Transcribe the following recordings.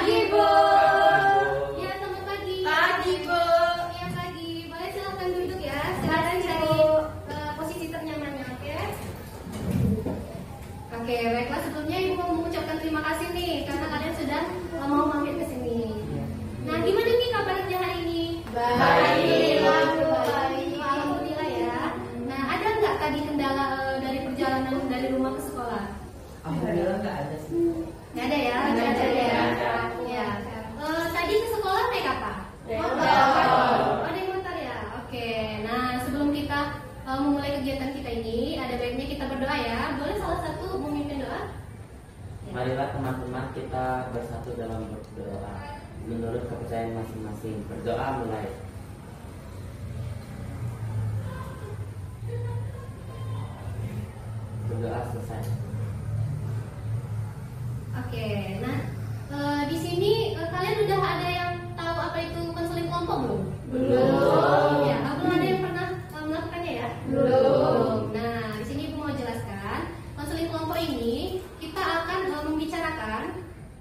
Pagi, Bu. Ya, selamat pagi. Pagi, Bu. Ya, pagi. Boleh silakan duduk ya. Silakan, Silakan cari Bu. posisi ternyamannya, oke? Oke, baiklah, sebelumnya Ibu mau mengucapkan terima kasih nih karena kalian sudah mau mampir ke sini. Nah, gimana nih kabarnya hari ini? Alhamdulillah, Bu. Alhamdulillah ya. Nah, ada nggak tadi kendala dari perjalanan dari rumah ke sekolah? Alhamdulillah nggak ada sih. Nggak ada ya? Nggak ada ya. Ya. Tadi ke sekolah naik apa? Naik Motor. motor. Oh, naik motor ya. Oke. Nah, sebelum kita memulai kegiatan kita ini, ada baiknya kita berdoa ya. Boleh salah satu memimpin doa? Ya. Marilah teman-teman kita bersatu dalam berdoa menurut kepercayaan masing-masing. Berdoa mulai. Berdoa selesai. Oke. Nah, di sini kalian udah ada yang tahu apa itu konseling kelompok belum? Belum. Ya, belum ada yang pernah melakukannya ya? Belum. Nah, di sini Ibu mau jelaskan, konseling kelompok ini kita akan membicarakan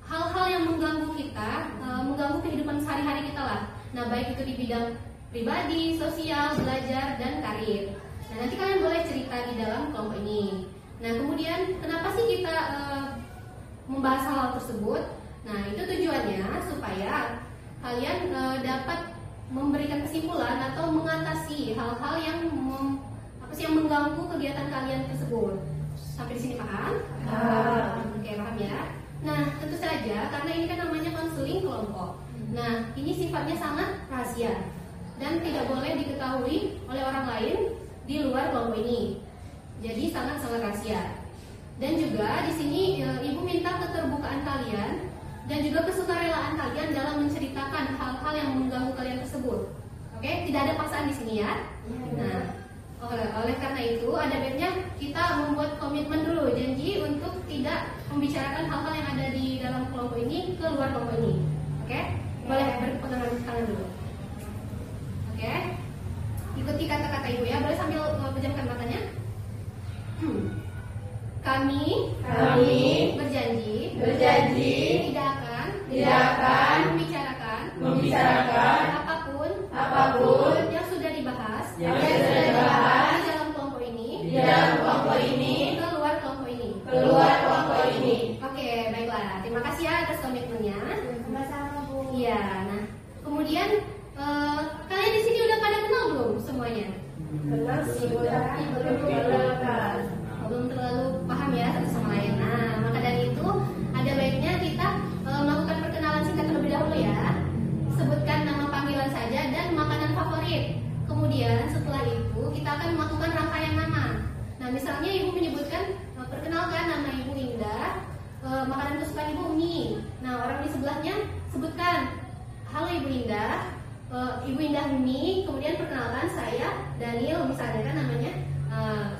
hal-hal yang mengganggu kita, mengganggu kehidupan sehari-hari kita lah. Nah, baik itu di bidang pribadi, sosial, belajar, dan karir. Nah, nanti kalian boleh cerita di dalam kelompok ini. Nah, kemudian kenapa sih kita membahas hal tersebut? Nah, itu tujuannya supaya kalian dapat memberikan kesimpulan atau mengatasi hal-hal yang yang mengganggu kegiatan kalian tersebut. Sampai di sini paham? Oke, paham ya. Nah, tentu saja karena ini kan namanya konseling kelompok. Nah, ini sifatnya sangat rahasia dan tidak boleh diketahui oleh orang lain di luar kelompok ini. Jadi sangat-sangat rahasia. Dan juga di sini Ibu minta keterbukaan kalian dan juga kesukarelaan kalian dalam menceritakan hal-hal yang mengganggu kalian tersebut. Oke, tidak ada paksaan di sini ya. Nah, oleh karena itu ada baiknya kita membuat komitmen dulu, janji untuk tidak membicarakan hal-hal yang ada di dalam kelompok ini ke luar kelompok ini. Oke? Boleh berpegangan tangan dulu. Oke? Ikuti kata-kata Ibu ya. Boleh sambil pejamkan matanya. Kami berjanji tidak akan membicarakan apapun yang sudah dibahas di dalam kelompok ini ke luar kelompok ini. Oke, baiklah. Terima kasih ya atas komitmennya. Sama-sama, Bu. Iya. Nah, kemudian kalian di sini udah pada kenal belum semuanya? Kenal sih, Bu. Tapi belum kenal. Belum terlalu paham ya satu sama lain. Nah, maka dari itu ada baiknya kita melakukan perkenalan singkat terlebih dahulu ya. Sebutkan nama panggilan saja dan makanan favorit. Kemudian setelah itu kita akan melakukan rangkaian nama. Nah, misalnya Ibu menyebutkan perkenalkan nama Ibu Indah, makanan kesukaan Ibu mie. Nah, orang di sebelahnya sebutkan halo Ibu Indah, Ibu Indah mie. Kemudian perkenalkan saya Daniel misalnya kan namanya,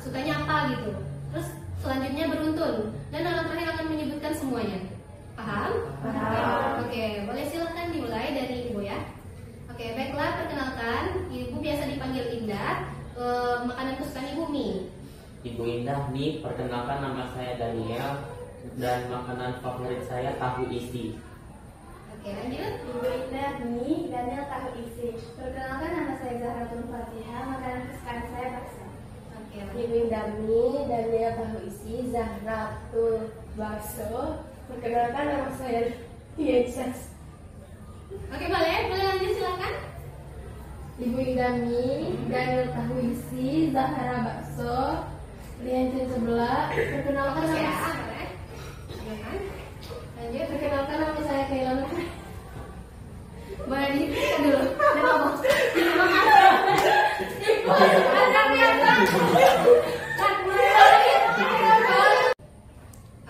sukanya apa gitu. Terus selanjutnya beruntun dan orang terakhir akan menyebutkan semuanya. Paham? Paham. Oke, boleh silahkan dimulai dari Ibu ya. Oke, baiklah, perkenalkan Ibu biasa dipanggil Indah, makanan kesukaan Ibu mie. Ibu Indah nih, perkenalkan nama saya Daniel dan makanan favorit saya tahu isi. Oke, lanjut. Ibu Indah mie, Daniel tahu isi. Perkenalkan nama saya Zahratul Fatihah, makanan kesukaan saya bakso. Oke, Ibu Indah mie, Daniel tahu isi, Zahratul bakso. Perkenalkan nama saya Yesus. Oke, boleh lanjut silakan. Ibu Indah mie, Daniel tahu isi, Zahra bakso. Liancin sebelah. Perkenalkan Fokus ya, nama boleh. Silakan. Lanjut. Perkenalkan nama saya Kailan. Boleh dihentikan dulu. Udah ngomong.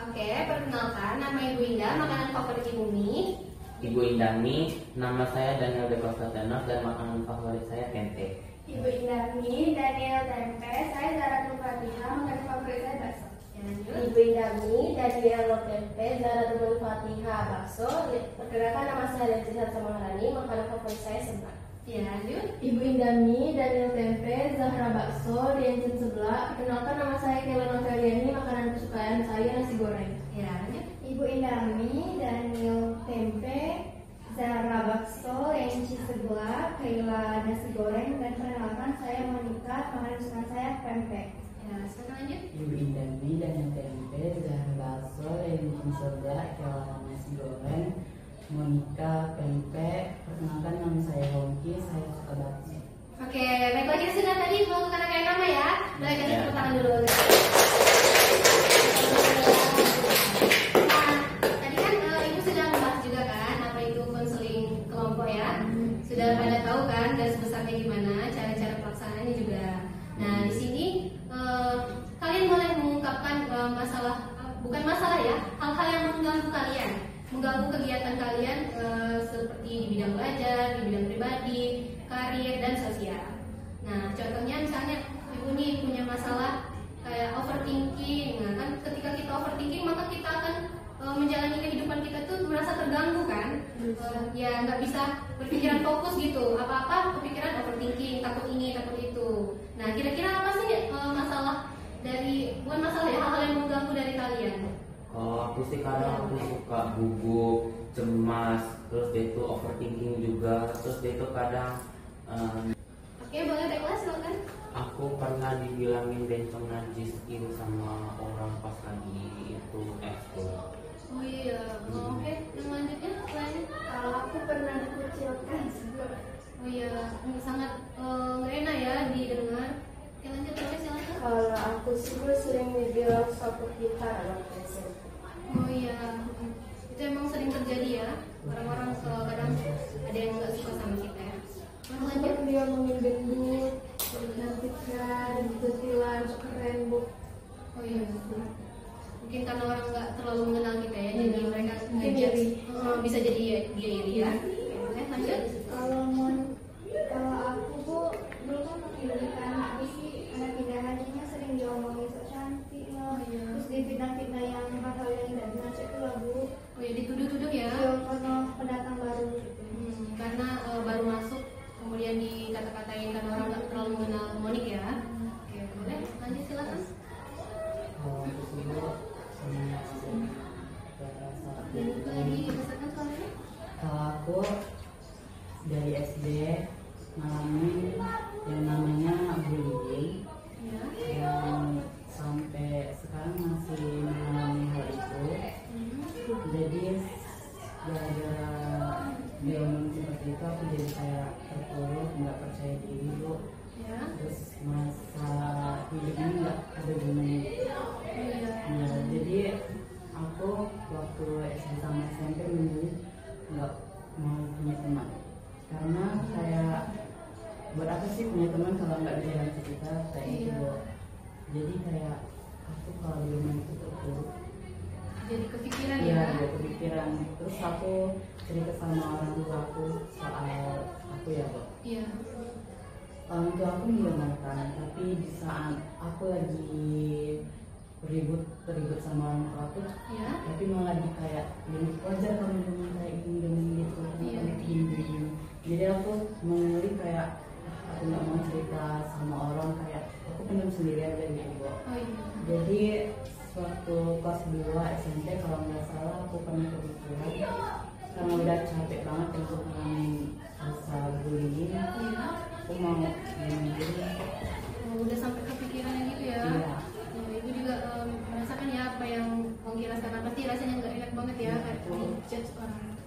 Oke, perkenalkan nama Ibu Indah, makanan favorit Ibu mie. Ibu Indah nih, nama saya Daniel De Costa Tenos dan makanan favorit saya tempe. Ibu Indah mie, Daniel tempe. Saya Zahratul Fatihah, makanan favorit saya bakso. Ya, lanjut. Ibu Indah mie, Daniel tempe, Zahratul Fatihah bakso. Perkenalkan nama saya Leticia Samaharani, makanan favorit saya seblak. Ya, lanjut. Ibu Indah mie, Daniel tempe, Zahra bakso. Liancin sebelah. Perkenalkan nama saya Kailan Noveliani, makanan kesukaan saya nasi goreng. Ya, lanjut. Ibu Indah mie, Daniel tempe, Silakan lanjut. Ibu Indah Dwi dan yang tempe, Zahra bakso, yang bikin seblak, Kelana nasi goreng, Monica pempek. Perkenalkan nama saya Hongki, saya suka bakso. Oke, baik lagi sudah tadi mau karena kayak nama ya. Boleh kasih tepuk tangan dulu. Nah, tadi kan ibu sudah membahas juga kan apa itu konseling kelompok ya. Sudah pada tahu kan garis besarnya gimana, cara-cara pelaksanaannya juga. Nah, di sini kalian boleh mengungkapkan masalah, bukan masalah ya, hal-hal yang mengganggu kalian, mengganggu kegiatan kalian seperti di bidang belajar, di bidang pribadi, karir dan sosial. Nah, contohnya misalnya ibu nih punya masalah kayak overthinking. Nah, kan ketika kita overthinking maka kita akan menjalani kehidupan kita tuh merasa terganggu kan. Ya nggak bisa berpikiran fokus gitu. Apa-apa kepikiran overthinking, takut ini, takut itu. Nah, kira-kira apa sih masalah dari, bukan masalah ya, hal-hal yang mengganggu dari kalian? Kalau aku sih kadang aku suka gugup, cemas, terus dia itu overthinking juga, terus dia itu kadang Oke, boleh baiklah silakan. aku pernah dibilangin bencong najis gitu sama orang pas lagi itu ekskul. Oh iya, oke. Yang lanjutnya lain. Kalau aku pernah dikucilkan juga. Oh iya, sangat nggak enak ya didengar. Oke, lanjut terus silakan. Kalau aku sih gue sering dibilang sopir gitar waktu SMP. Oh iya, itu emang sering terjadi ya. Orang-orang kadang ada yang nggak suka sama kita ya. Lanjut. Seperti dia ngomongin gendut, mencantikkan, kutilan, keren bu. Oh iya, mungkin karena orang nggak terlalu mengenal kita ya, jadi mereka Mungkin ngejudge. iri. Bisa jadi dia iri ya. Oke, lanjut. Kalau aku bu dulu kan pendidikan aku sih anak pindahannya sering diomongin sok cantik loh, terus difitnah-fitnah yang hal-hal yang tidak benar itu lah bu. Oh ya, dituduh-tuduh ya. Karena pendatang baru gitu. Karena baru masuk kemudian dikata-katain karena orang nggak terlalu mengenal Monik ya. Oke, boleh lanjut silakan. Kalau aku sih Bu, sama Lagi berdasarkan soalnya. kalau aku dari SD ngalamin yang namanya bullying, Ya. yang sampai sekarang masih mengalami hal itu. Jadi gara-gara dia ngomong seperti itu, aku jadi kayak terpuruk, nggak percaya diri Bu. Ya. Terus masa hidupnya nggak ada gunanya. Nah, jadi aku waktu SD sama SMP memilih nggak mau punya teman, karena kayak buat apa sih punya teman kalau nggak bisa bantu kita kayak gitu. Jadi kayak aku kalau di rumah itu terpuruk. Jadi kepikiran Iya, ya. ada kepikiran. Terus aku cerita sama orang tua aku soal aku ya Bu. Iya. Orang tua aku mendengarkan, tapi di saat aku lagi ribut sama orang tua aku, Ya. tapi malah di kayak wajar kamu dengan kayak gini gitu, Iya. gini. Jadi aku memilih kayak aku nggak mau cerita sama orang, kayak aku pendam sendiri aja gitu. Oh iya. Jadi waktu kelas 2 SMP kalau nggak salah aku pernah kepikiran karena udah capek banget untuk ngalamin masa bullying, aku mau bunuh. Oh, udah sampai kepikiran gitu ya. Iya. Oh, ibu juga merasakan ya apa yang Hongki rasakan, pasti rasanya nggak enak banget ya, kayak dijudge orang.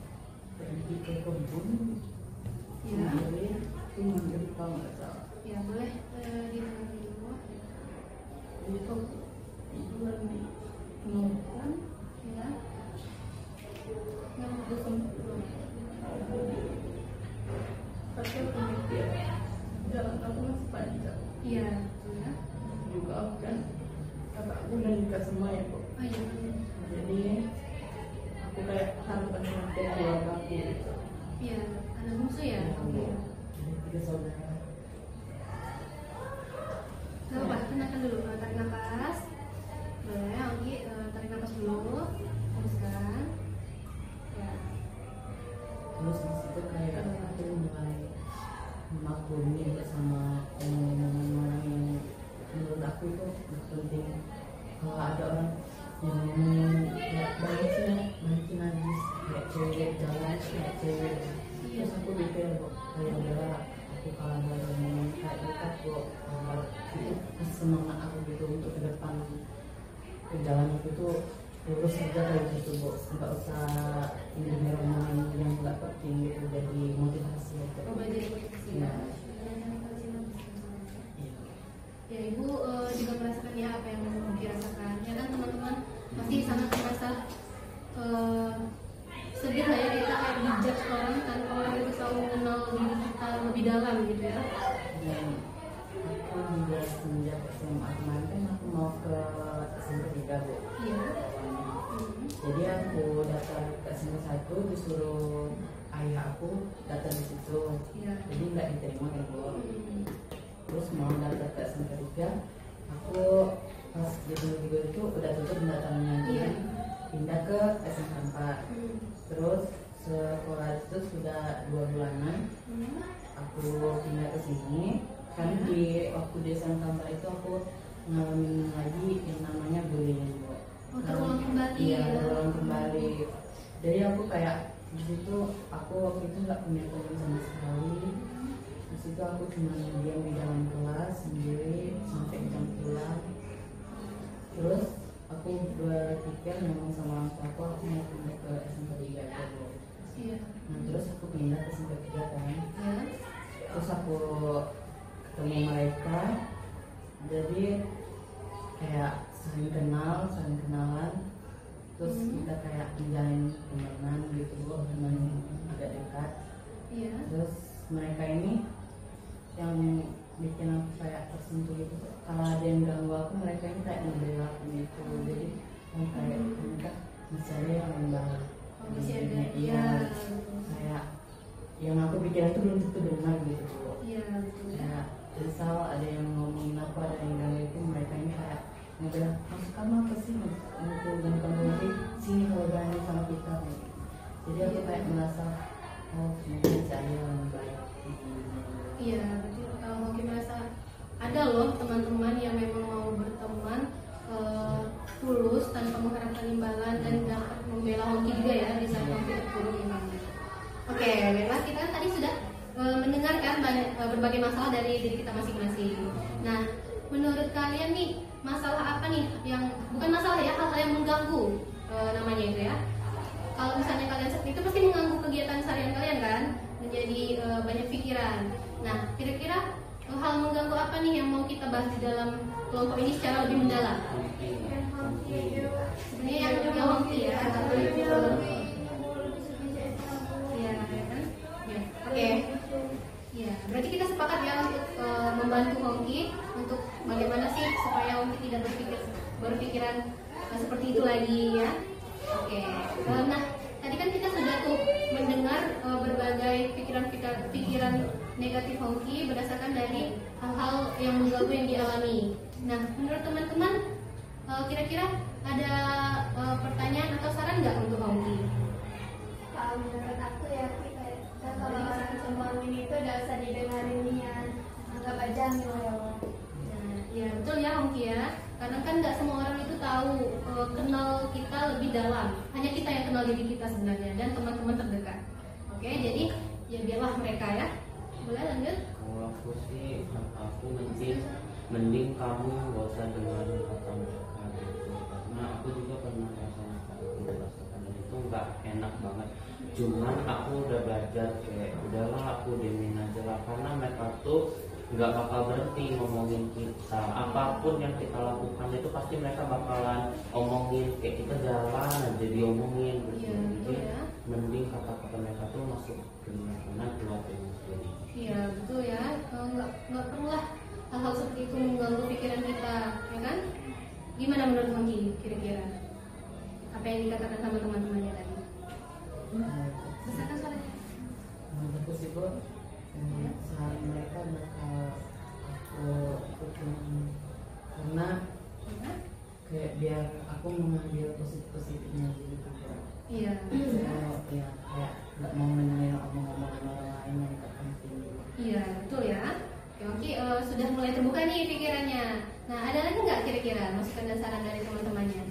Pergi ke kebun, Ya. itu mandiri kalau nggak salah. Ya boleh ditenang dulu. Itu lagi menemukan Ya. yang bukan tapi aku mikir jalan aku masih panjang, Iya. Ya. juga aku kan kakakku dan nikah semua ya kok. Oh iya. Jadi aku kayak harapan sampai keluarga aku gitu. Iya. Anak musuh ya. Iya. Jadi 3 saudara. Gak apa, tenangkan dulu. Tarik nafas. Boleh, Hongki tarik nafas dulu. Teruskan. Ya. Terus di situ kayak aku mulai memaklumi sama omongan orang yang menurut aku itu nggak penting. Kalau ada orang yang ngomong kayak balikin lagi kayak cewek jalan kayak cewek, terus aku mikir kok kayak udahlah aku kalau ada momen kayak gitu aku itu semangat aku gitu untuk ke depan ke jalan aku tuh lurus aja kayak gitu Bu, nggak usah ini omongan yang nggak penting gitu, jadi motivasi aja. Oh, jadi motivasi. Ya. Ya Ibu juga merasakan ya apa yang Ibu rasakan. Ya kan teman-teman pasti sangat merasa sedih lah ya kita kayak dijudge orang tanpa orang itu tahu mengenal diri kita lebih dalam gitu ya. Dan aku juga semenjak SMA kemarin kan aku mau ke SMP 3 Bu. Iya. Jadi aku daftar ke SMP 1 disuruh ayah aku daftar di situ. Iya. Jadi nggak diterima kan Bu. Terus mau daftar ke SMP 3 aku pas di SMP 3 itu udah tutup pendaftarannya. Iya. Pindah ke SMP 4. Terus sekolah itu sudah 2 bulanan aku pindah ke sini. Kan di waktu di SMP 4 itu aku ngalamin lagi yang namanya bullying Bu. Oh, terulang kembali. Iya, terulang kembali. Jadi aku kayak di situ aku waktu itu nggak punya teman sama sekali. Di situ aku cuma diam di dalam kelas sendiri sampai jam pulang. Terus aku berpikir ngomong sama orang tua aku mau pindah ke SMP 3 aja. Iya. Nah terus aku pindah ke SMP 3 kan. Ya. Terus aku ketemu mereka, jadi kayak saling kenal, saling kenalan. Terus kita kayak menjalin temenan gitu, teman agak dekat. Iya. Terus mereka ini yang bikin aku kayak tersentuh gitu. Kalau ada yang ganggu aku, mereka ini kayak membela aku gitu. Jadi yang kayak mereka masih ada yang membalas. Oh, masih ada. Iya. Kayak yang aku pikirin tuh belum tentu benar gitu. Iya, betul. Kayak misal ada yang ngomongin aku, ada yang ganggu itu, mereka ini kayak mau bilang, maksud kamu apa sih? Untuk ganggu kamu nanti sini kalau berani sama kita. Jadi aku kayak merasa, oh mungkin saya yang baik. Iya, betul. Kalau mungkin merasa ada loh teman-teman yang memang mau berteman tulus tanpa mengharapkan imbalan dan dapat membela hoki juga ya di saat hoki terpuruk ini. Oke, baiklah kita kan tadi sudah mendengarkan berbagai masalah dari diri kita masing-masing. Nah, menurut kalian nih masalah apa nih yang bukan masalah ya, hal-hal yang mengganggu namanya itu ya. Kalau misalnya kalian seperti itu pasti mengganggu kegiatan seharian kalian kan, menjadi banyak pikiran. Nah, kira-kira hal mengganggu apa nih yang mau kita bahas di dalam kelompok ini secara lebih mendalam? Sebenarnya yang hoki ya. Iya, kan? Ya. Oke. Ya, berarti kita sepakat ya untuk membantu hoki untuk bagaimana sih supaya hoki tidak berpikiran seperti itu lagi ya. Oke. Nah, tadi kan kita sudah tuh mendengar berbagai pikiran negatif hoki berdasarkan dari hal-hal yang mengganggu yang dialami. Nah, menurut teman-teman kira-kira ada pertanyaan atau saran nggak untuk hoki? Kalau menurut aku ya kita kalau orang cembangin itu udah usah didengarin nian, anggap aja lewat. Nah, ya betul ya hoki ya. Karena kan nggak semua orang itu tahu kenal kita lebih dalam. Hanya kita yang kenal diri kita sebenarnya dan teman-teman terdekat. Oke, jadi ya biarlah mereka ya. Boleh lanjut? Kalau aku sih, aku mending kamu gak usah dengerin kata mereka gitu. Karena aku juga pernah merasakan itu nggak enak banget. Cuman aku udah belajar kayak udahlah aku diemin aja lah, karena mereka tuh nggak bakal berhenti ngomongin kita. Apapun yang kita lakukan itu pasti mereka bakalan omongin, kayak kita jalan aja diomongin gitu. Iya, betul Jadi ya. mending kata-kata mereka tuh masuk ke mana keluar emosi. Iya betul ya. Nggak perlulah hal-hal seperti itu mengganggu pikiran kita, ya kan? Gimana menurut Manggi kira-kira? Apa yang dikatakan sama teman-temannya tadi? Besarkan suaranya. Menurut aku sih Bu, saran mereka bakal aku ikutin karena kayak biar aku mengambil positifnya gitu. Iya. Ya kayak nggak mau mendengar omong-omongan orang lain yang nggak penting. Iya betul ya. Oke, sudah mulai terbuka nih pikirannya. Nah, ada lagi nggak kira-kira masukan dan saran dari teman-temannya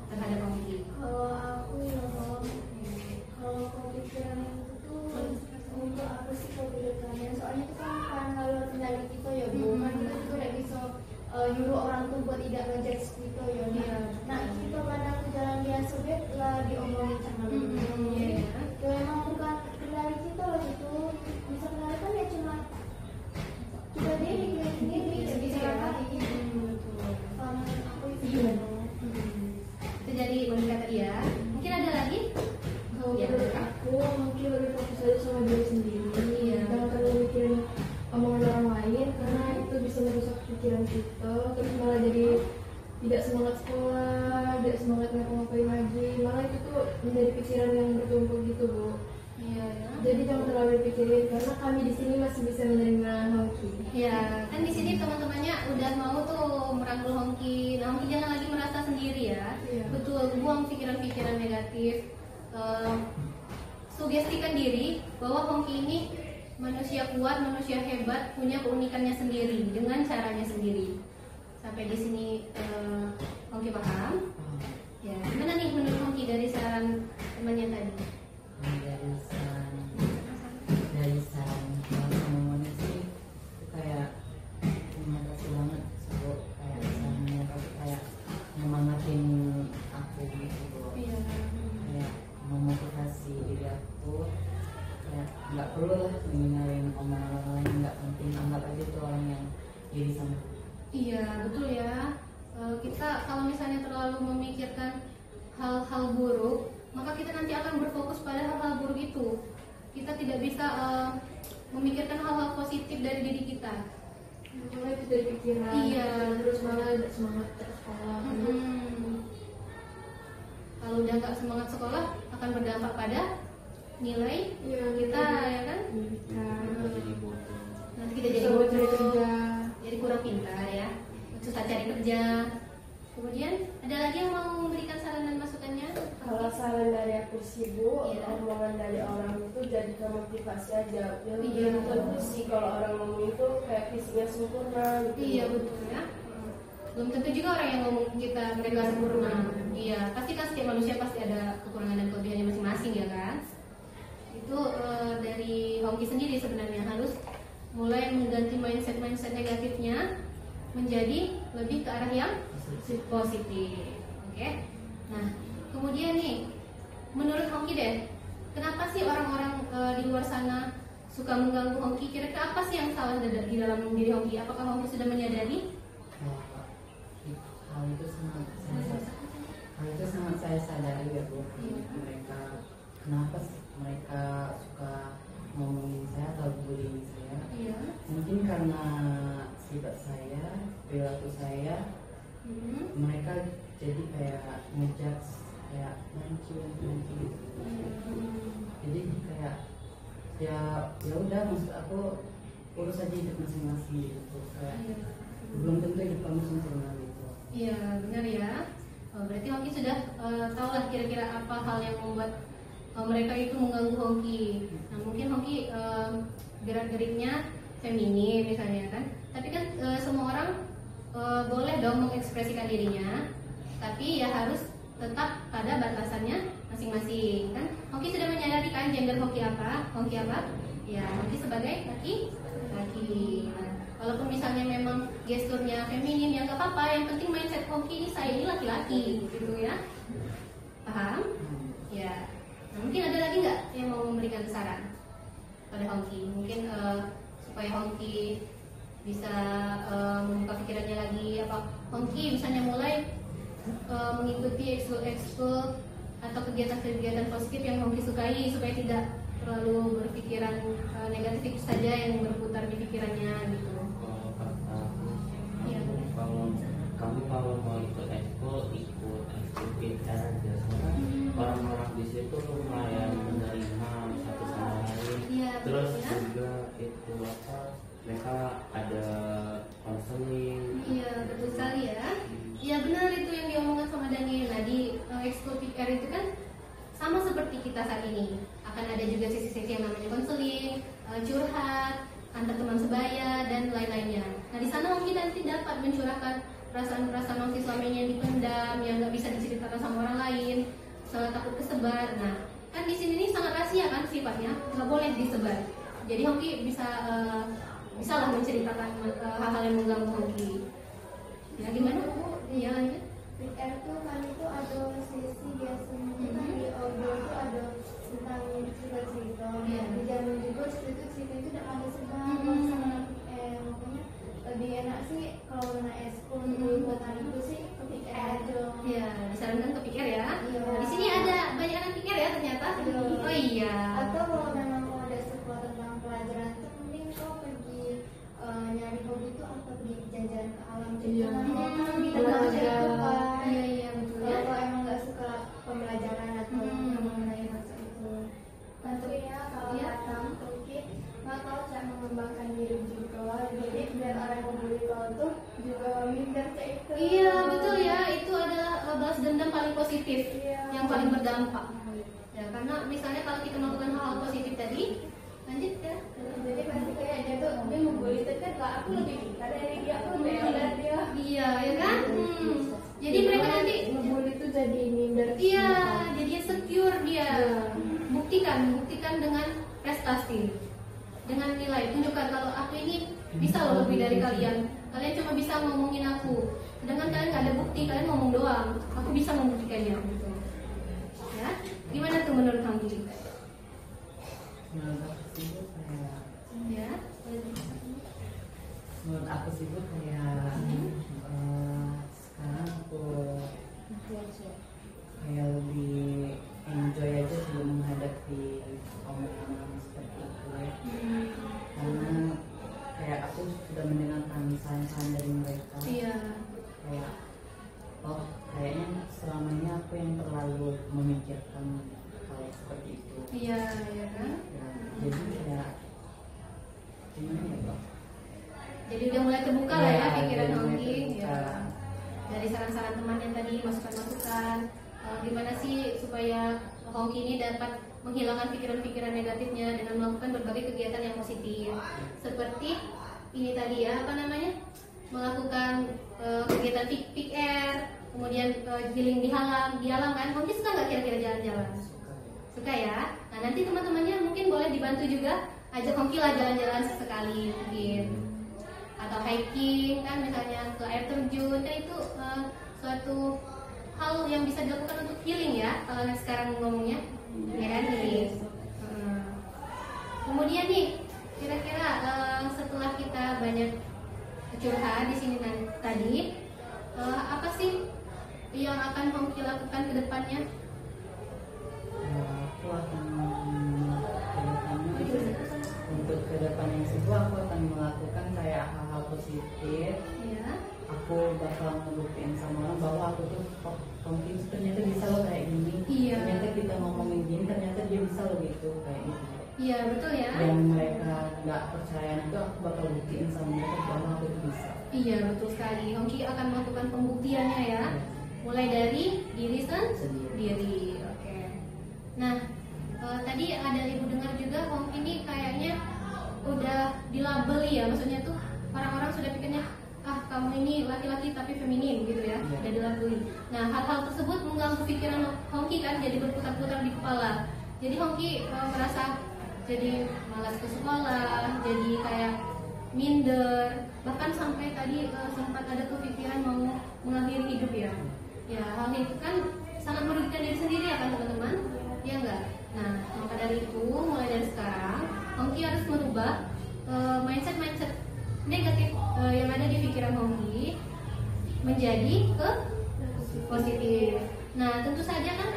terhadap Manggi? Kalau aku ya kalau pemikiran itu tuh untuk aku sih kebijakannya soalnya itu kan aku mungkin lebih fokus aja sama diri sendiri. Iya. Jangan terlalu mikirin omongan orang lain karena itu bisa merusak pikiran kita. Terus malah jadi tidak semangat sekolah, tidak semangat ngapa-ngapain lagi. Malah itu tuh menjadi pikiran yang bertumpuk gitu, Bu. Iya ya. Jadi jangan terlalu dipikirin karena kami di sini masih bisa menerima hoki. Ya, kan di sini teman-temannya udah mau tuh merangkul Hongki. Nah, Hongki jangan lagi merasa sendiri ya. Iya. Betul, buang pikiran-pikiran negatif. Sugestikan diri bahwa Hongki ini manusia kuat, manusia hebat, punya keunikannya sendiri dengan caranya sendiri. Sampai di sini Hongki paham? Ya, gimana nih menurut Hongki dari saran temannya tadi? Dari saran semuanya sih kayak terima kasih banget so, kayak sarannya tapi kayak nyemangatin aku gitu loh. Iya. Kayak memotivasi diri aku kayak nggak perlu lah dengerin omongan orang lain, nggak penting, anggap aja itu orang yang diri sama aku. Iya, betul ya. Kita kalau misalnya terlalu memikirkan hal-hal buruk, maka kita nanti akan berfokus pada hal-hal buruk itu. Kita tidak bisa memikirkan hal-hal positif dari diri kita. Mulai itu dari pikiran. Iya. Terus malah tidak semangat ke sekolah. Kalau udah nggak semangat sekolah, akan berdampak pada nilai Iya, kita, ya kan? Kita jadi bodoh. Nanti kita jadi Bisa cari bodoh, kerja. jadi kurang pintar ya, susah cari kerja. Kemudian ada lagi yang mau memberikan saran dan masukannya? Kalau saran dari aku sih Bu, Iya. omongan dari orang itu jadikan motivasi aja. Jadi Iya. belum tentu sih kalau orang ngomong itu kayak fisiknya sempurna gitu. Iya betul ya. Belum tentu juga orang yang ngomong kita mereka sempurna. Iya, pasti kan setiap manusia pasti ada kekurangan dan kelebihannya masing-masing ya kan. Itu dari Hongki sendiri sebenarnya harus mulai mengganti mindset negatifnya menjadi lebih ke arah yang positif. Oke. Nah, kemudian nih, menurut Hongki deh, kenapa sih orang-orang di luar sana suka mengganggu Hongki? Kira-kira apa sih yang salah di dalam diri Hongki? Apakah Hongki sudah menyadari? Hal itu sangat saya sadari ya Bu. Mereka kenapa sih mereka suka ngomongin saya atau bullying saya? Iya. Mungkin karena sifat saya, perilaku saya, mereka jadi kayak ngejudge, kayak nanti. Jadi kayak ya udah, maksud aku urus aja hidup masing-masing gitu. Kayak belum tentu hidup kamu sempurna gitu. Iya, benar ya. Berarti Hongki sudah tahu lah kira-kira apa hal yang membuat mereka itu mengganggu Hongki. Nah, mungkin Hongki gerak-geriknya feminim misalnya kan. Tapi kan semua orang boleh dong mengekspresikan dirinya, tapi ya harus tetap pada batasannya masing-masing kan. Hongki sudah menyadari kan gender Hongki apa? Hongki apa? Ya, Hongki sebagai laki. Nah, walaupun misalnya memang gesturnya feminim, ya nggak apa-apa. Yang penting mindset Hongki ini, saya ini laki-laki, gitu ya. Paham? Ya. Nah, mungkin ada lagi nggak yang mau memberikan saran pada Hongki? Mungkin supaya Hongki bisa membuka pikirannya lagi. Apa Hongki misalnya mulai mengikuti ekskul atau kegiatan-kegiatan positif yang Hongki sukai supaya tidak terlalu berpikiran negatif saja yang berputar di pikirannya gitu. Kalau kata Iya. kalau mau ikut ekskul kita aja. Soalnya orang-orang di situ lumayan menerima satu sama lain. Iya, Terus betul ya. juga itu mereka ada konseling. Iya, betul sekali ya. Iya benar itu yang diomongkan sama Daniel. Nah, di ekskul PR itu kan sama seperti kita saat ini. Akan ada juga sesi-sesi yang namanya konseling, curhat, antar teman sebaya dan lain-lainnya. Nah, di sana mungkin nanti dapat mencurahkan perasaan-perasaan Hongki selama ini yang dipendam, yang nggak bisa diceritakan sama orang lain, soal takut kesebar. Nah, kan di sini ini sangat rahasia kan sifatnya, nggak boleh disebar. Jadi Hongki bisalah menceritakan hal-hal yang mengganggu Hongki. Ya gimana? Iya lanjut. PR tuh kan itu ada sesi biasanya kan di audio itu ada tentang cerita-cerita. Iya. Di zaman juga cerita itu udah ada sebab sama PR, makanya lebih enak sih kalau kena eskul buat anak itu sih ke PR aja. Ya, disarankan ke pikir ya. Iya. Nah, di sini ada banyak anak pikir ya ternyata. Iya. Oh iya. Atau kalau memang kau ada sekolah tentang pelajaran tuh mending kau pergi nyari hobi itu atau pergi jalan-jalan ke alam gitu. Iya. Kan kau kan lebih tenang Olahraga. aja gitu kan. Iya iya betul ya. Kalau kau emang nggak suka pembelajaran atau mengenai masa itu. Tapi ya kalau Iya. kata mungkin kau cara mengembangkan diri juga. Jadi biar orang yang membuli kau tuh juga minder kayak itu. Iya betul ya, itu adalah balas dendam paling positif, Iya. yang paling berdampak. Ya karena misalnya kalau kita melakukan hal-hal positif tadi, lanjut ya. Jadi pasti kayak dia tuh dia membuli kan lah aku lebih pintar dari dia, aku lebih hebat dia. Iya ya kan. Jadi mereka nanti, ngebully itu jadi minder. iya jadi secure dia. Buktikan dengan prestasi, dengan nilai. Tunjukkan kalau aku ini bisa loh lebih dari kalian. Kalian cuma bisa ngomongin aku, sedangkan kalian nggak ada bukti, kalian ngomong doang. Aku bisa membuktikannya gitu. Ya, gimana tuh menurut kamu Gigi? Menurut aku sih itu kayak Ya, menurut aku sih itu kayak sekarang aku kayak lebih enjoy aja sebelum menghadapi omongan seperti itu ya. Karena kayak aku sudah mendengarkan saran-saran dari mereka iya, kayak oh kayaknya selama ini aku yang terlalu memikirkan hal seperti itu iya, ya kan? ya, jadi kayak gimana ya Bang? Jadi udah mulai terbuka lah ya pikiran jadi mulai Hongki. terbuka. Ya. Dari saran-saran teman yang tadi, masukan-masukan. Gimana sih supaya Hongki ini dapat menghilangkan pikiran-pikiran negatifnya dengan melakukan berbagai kegiatan yang positif. Seperti ini tadi ya, apa namanya? Melakukan kegiatan PR, kemudian healing di alam kan. Hongki suka nggak kira-kira jalan-jalan? Suka ya? Nah nanti teman-temannya mungkin boleh dibantu juga, ajak Hongki lah jalan-jalan sesekali mungkin, atau hiking kan misalnya ke air terjun kan itu suatu hal yang bisa dilakukan untuk healing ya kalau sekarang ngomongnya ya kan healing. Kemudian nih kira-kira setelah kita banyak curhat di sini tadi, apa sih yang akan Hongki lakukan ke depannya? Aku akan untuk kedepannya itu aku akan melakukan kayak hal-hal positif. Ya. Aku bakal ngebuktiin sama orang bahwa aku tuh oh, mungkin ternyata bisa loh kayak gini. Iya. Ternyata kita ngomongin gini ternyata dia bisa loh gitu kayak gitu. Iya betul ya. Yang mereka nggak percaya itu aku bakal buktiin sama mereka bahwa aku tuh bisa. Iya betul sekali. Hongki akan melakukan pembuktiannya ya. Mulai dari diri sendiri. Oke. Nah, tadi ada ibu dengar juga Hongki ini kayaknya udah dilabeli ya. Maksudnya tuh orang-orang sudah pikirnya kamu ini laki-laki tapi feminin gitu ya. Iya. Udah dilabeli. Nah, hal-hal tersebut mengganggu pikiran Hongki kan, jadi berputar-putar di kepala. Jadi Hongki merasa jadi malas ke sekolah, jadi kayak minder, bahkan sampai tadi sempat ada kepikiran mau mengakhiri hidup ya. Ya hal itu kan sangat merugikan diri sendiri ya kan teman-teman, ya enggak. Nah maka dari itu mulai dari sekarang Hongki harus merubah mindset negatif yang ada di pikiran Hongki menjadi ke positif. Nah tentu saja kan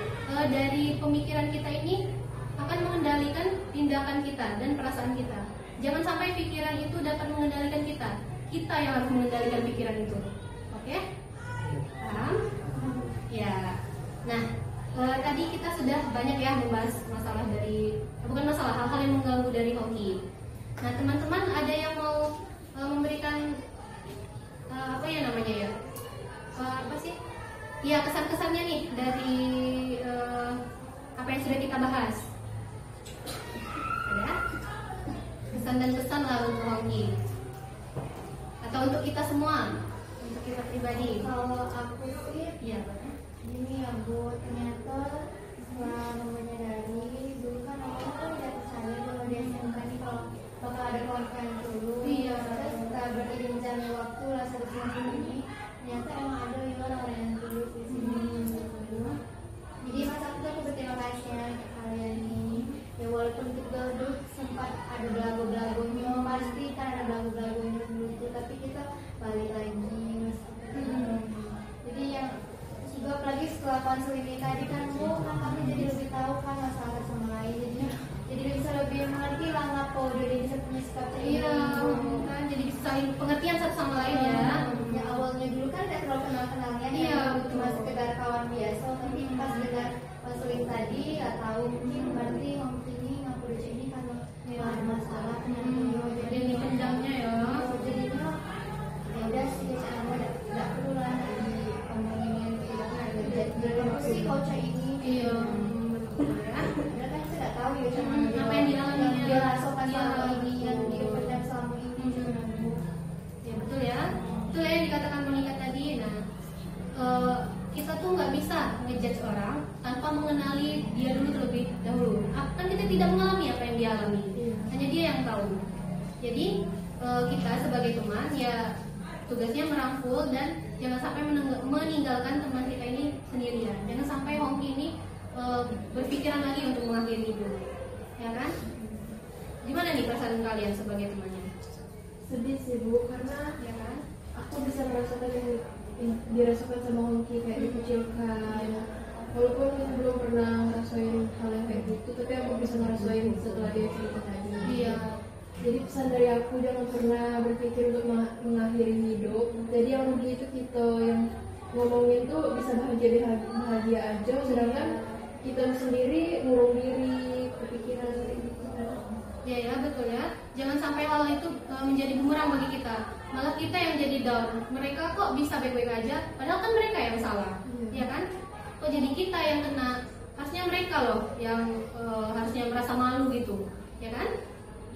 dari pemikiran kita ini akan mengendalikan tindakan kita dan perasaan kita. Jangan sampai pikiran itu dapat mengendalikan kita. Kita yang harus mengendalikan pikiran itu. Oke? Paham? Ya. Nah, tadi kita sudah banyak ya membahas masalah dari bukan masalah hal-hal yang mengganggu dari Hongki. Nah, teman-teman ada yang mau memberikan apa ya namanya ya? Apa sih? Ya, kesan-kesannya nih dari apa yang sudah kita bahas. Ada? Kesan dan pesan lah untuk Hongki atau untuk kita semua, untuk kita pribadi. Kalau aku sih Iya. gini ya Bu, ternyata setelah menyadari dulu kan aku kan udah percaya kalau di SMK nih kalau bakal ada kawan-kawan dulu. Iya. Terus setelah beriring jalan waktu lah 1 tahun ini ternyata emang ada orang-orang yang tulus di sini. Jadi masa aku berterima kasih ya ke kalian nih. Ya walaupun kita dulu sempat ada belagu-belagunya, pasti kan ada belagu-belagunya dulu tuh, tapi kita balik lagi mas. Jadi yang juga apalagi setelah konseling ini tadi kan Bu, kan kami jadi lebih tahu kan masalah sama lain. Jadi kenapa dia bisa punya sikap kayak Iya, gitu. kan jadi bisa saling pengertian satu sama lain ya. Ya awalnya dulu kan nggak terlalu kenal-kenalnya, Iya, cuma betul. sekedar kawan biasa. Tapi pas dengar konseling tadi, nggak tahu mungkin berarti waktu ini ngaku di sini karena Iya. ada masalah ternyata. Jadi yang dipendamnya ya. Jadinya ya udah sih, saya nggak perlu lah diomongin yang kayak gitu. Si kocak ini. Iya, betul ya. Padahal kan saya nggak tahu ya sama Apa yang dialaminya. dia rasakan Iya. selama ini, yang dia pendam selama ini. Ya betul ya. Betul ya yang dikatakan Monica tadi. Nah, kita tuh nggak bisa ngejudge orang tanpa mengenali dia dulu terlebih dahulu. Kan kita tidak mengalami apa yang dia alami. Hanya dia yang tahu. Jadi kita sebagai teman ya tugasnya merangkul dan jangan sampai meninggalkan teman kita ini sendirian. Jangan sampai Hongki ini berpikiran lagi untuk mengakhiri hidup. Ya kan? Gimana nih perasaan kalian sebagai temannya? Sedih sih Bu, karena Ya kan? aku bisa merasakan yang dirasakan sama Hongki, kayak dikucilkan. Walaupun belum pernah ngerasain hal yang kayak gitu, tapi aku bisa ngerasain setelah dia cerita tadi. Iya. Jadi pesan dari aku, jangan pernah berpikir untuk mengakhiri hidup. Jadi yang rugi itu kita yang ngomongin tuh bisa bahagia aja, sedangkan kita sendiri ngurung diri, kepikiran seperti itu. Ya ya betul ya. Jangan sampai hal itu menjadi bumerang bagi kita. Malah kita yang jadi down. Mereka kok bisa baik-baik aja, padahal kan mereka yang salah, ya kan? Kok jadi kita yang kena? Harusnya mereka loh yang harusnya merasa malu gitu, ya kan?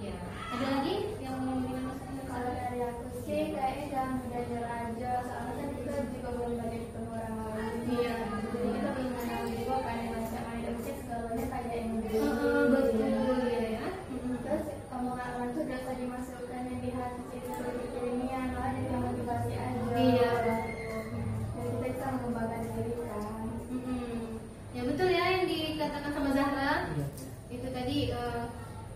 Ya. Ada lagi yang mau gimana? Kalau dari aku sih kayaknya jangan mudah nyerah aja, soalnya kan kita juga belum banyak ketemu orang lain. Iya. Jadi kita belum kenal juga kan yang macam ada mungkin segalanya kayak yang Betul ya ya. Terus omongan orang tuh biasa dimasukkan yang di hati seperti kirimian, malah jadi motivasi aja. Iya. Dan kita bisa mengembangkan diri kan. Ya betul ya yang dikatakan sama Zahra. Itu tadi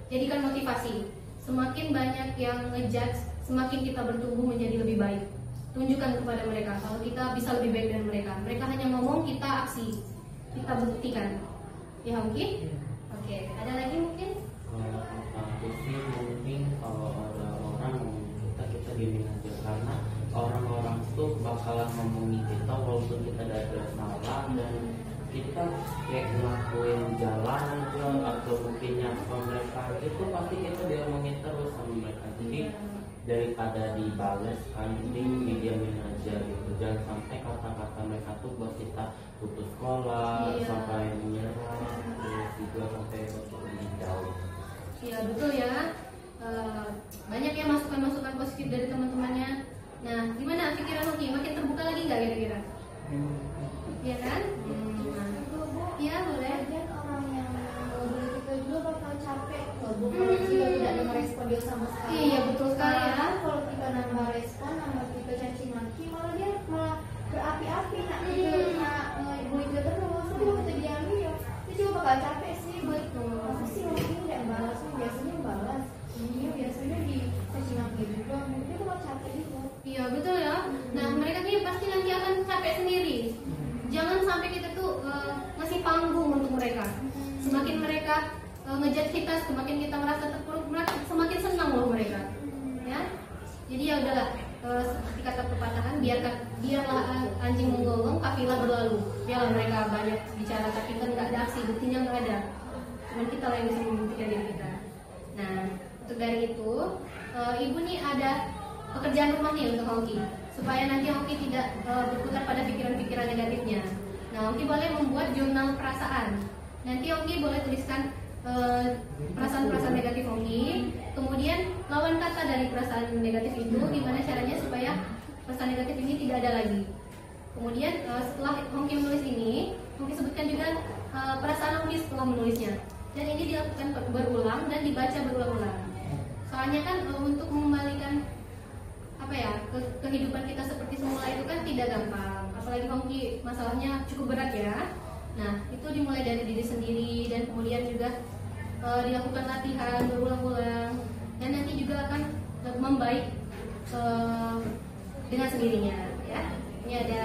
jadikan motivasi. Semakin banyak yang ngejudge, semakin kita bertumbuh menjadi lebih baik. Tunjukkan kepada mereka kalau kita bisa lebih baik dari mereka. Mereka hanya ngomong, kita aksi, kita buktikan. Ya Hongki? Oke, ada lagi mungkin? Kalau aku sih mungkin kalau ada orang ngomongin kita diemin aja, karena orang-orang tuh bakalan ngomongin kita walaupun kita ada salah, dan kita kayak ngelakuin jalan aja atau mungkin nyapa mereka itu pasti kita diomongin terus sama mereka. Jadi daripada dibales kan, mending didiamin aja gitu. Jangan sampai kata-kata mereka tuh buat kita putus sekolah, Iya. sampai menyerah, terus juga sampai lebih jauh. Ya betul ya. Banyak ya masukan-masukan positif dari teman-temannya. Nah, gimana pikiran Hongki? Makin terbuka lagi nggak kira-kira? Iya kan? Iya boleh. Lagian orang yang ngobrol kita juga bakal capek loh, Bu, kalau kita tidak ada merespon dia sama sekali. Iya, betul sekali ya. Karena kalau kita nambah respon, nambah kita caci maki, malah dia malah berapi-api nak ibu itu terus, kalau kita diami ya, dia juga bakal capek sih. Betul. Apa sih mungkin tidak balas, biasanya balas, ini biasanya di caci maki juga, mungkin dia bakal capek juga. Iya betul ya. Nah mereka nih pasti nanti akan capek sendiri. Jangan sampai kita tuh ngasih panggung untuk mereka. Semakin mereka ngejudge kita, semakin kita merasa terpuruk, semakin senang loh mereka. Ya. Jadi ya udahlah. Seperti kata pepatah, biarlah anjing menggonggong, kafilah berlalu. Biarlah mereka banyak bicara, tapi kan nggak ada aksi, buktinya nggak ada. Cuman kita lah yang bisa membuktikan diri kita. Nah, untuk dari itu, ibu nih ada pekerjaan rumah nih untuk Hongki, supaya nanti Hongki tidak berputar pada pikiran-pikiran negatifnya. Nah, Hongki boleh membuat jurnal perasaan. Nanti Hongki boleh tuliskan perasaan-perasaan negatif Hongki, kemudian lawan kata dari perasaan negatif itu, gimana caranya supaya perasaan negatif ini tidak ada lagi. Kemudian setelah Hongki menulis ini, Hongki sebutkan juga perasaan Hongki setelah menulisnya. Dan ini dilakukan berulang dan dibaca berulang-ulang. Soalnya kan untuk mengembalikan kehidupan kita seperti semula itu kan tidak gampang. Apalagi Hongki masalahnya cukup berat ya. Nah, itu dimulai dari diri sendiri dan kemudian juga dilakukan latihan berulang-ulang, dan nanti juga akan membaik dengan sendirinya ya. Ini ada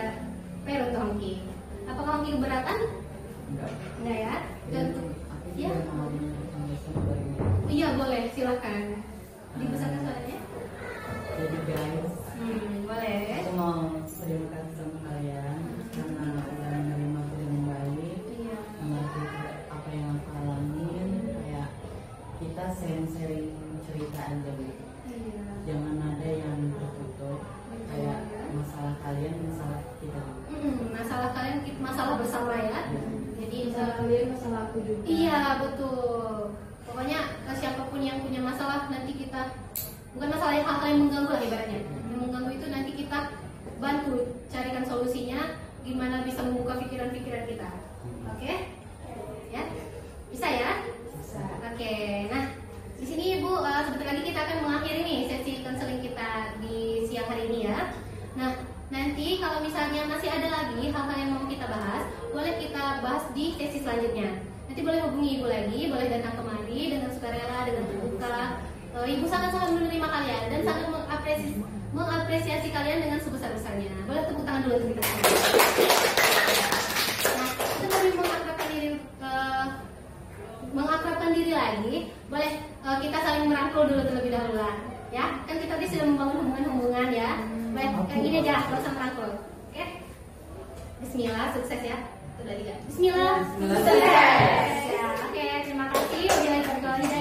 PR untuk Hongki. Apakah Hongki keberatan? Enggak ya? Dan Aku ya? juga mau Iya boleh. silakan. Dibesarkan suaranya. Jadi guys, Boleh. aku mau terima kasih sama kalian karena udah menerima aku dengan baik, Iya. mengerti apa yang aku alamin, kayak kita sharing-sharing cerita aja gitu. Iya. Jangan ada yang tertutup, kayak masalah kalian, masalah kita. Masalah kalian masalah bersama ya. Jadi Masalah kalian, masalah aku juga. iya betul. Pokoknya siapapun yang punya masalah nanti kita bukan masalah yang hal yang mengganggu lah ibaratnya. Yang mengganggu itu nanti kita bantu carikan solusinya gimana bisa membuka pikiran-pikiran kita. Oke? Ya? Bisa ya? Bisa. Oke. Nah, di sini Ibu sebentar lagi kita akan mengakhiri nih sesi konseling kita di siang hari ini ya. Nah, nanti kalau misalnya masih ada lagi hal-hal yang mau kita bahas, boleh kita bahas di sesi selanjutnya. Nanti boleh hubungi Ibu lagi, boleh datang kemari dengan sukarela, dengan terbuka. Ibu sangat-sangat menerima kalian dan sangat mengapresiasi kalian dengan sebesar-besarnya. Boleh tepuk tangan dulu untuk kita semua. Nah, kita lebih mengakrabkan diri lagi. Boleh kita saling merangkul dulu terlebih dahulu lah. Ya, kan kita tadi sudah membangun hubungan-hubungan ya. Boleh, kayak gini aja, gak usah merangkul. Oke? Bismillah, sukses ya. Itu udah tiga. Bismillah, Bismillah, sukses. Ya, oke, terima kasih. Wabillahi taufiq wal hidayah.